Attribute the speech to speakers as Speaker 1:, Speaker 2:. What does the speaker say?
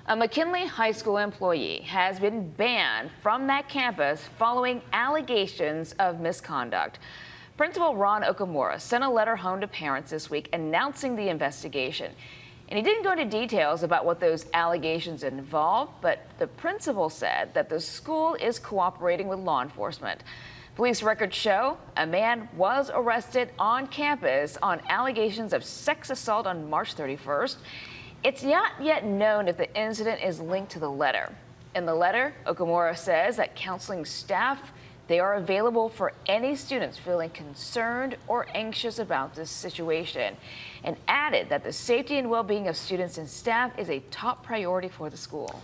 Speaker 1: A McKinley High School employee has been banned from that campus following allegations of misconduct. Principal Ron Okamura sent a letter home to parents this week announcing the investigation. And he didn't go into details about what those allegations involved, but the principal said that the school is cooperating with law enforcement. Police records show a man was arrested on campus on allegations of sex assault on March 31st. It's not yet known if the incident is linked to the letter. In the letter, Okamura says that counseling staff, they are available for any students feeling concerned or anxious about this situation, and added that the safety and well-being of students and staff is a top priority for the school.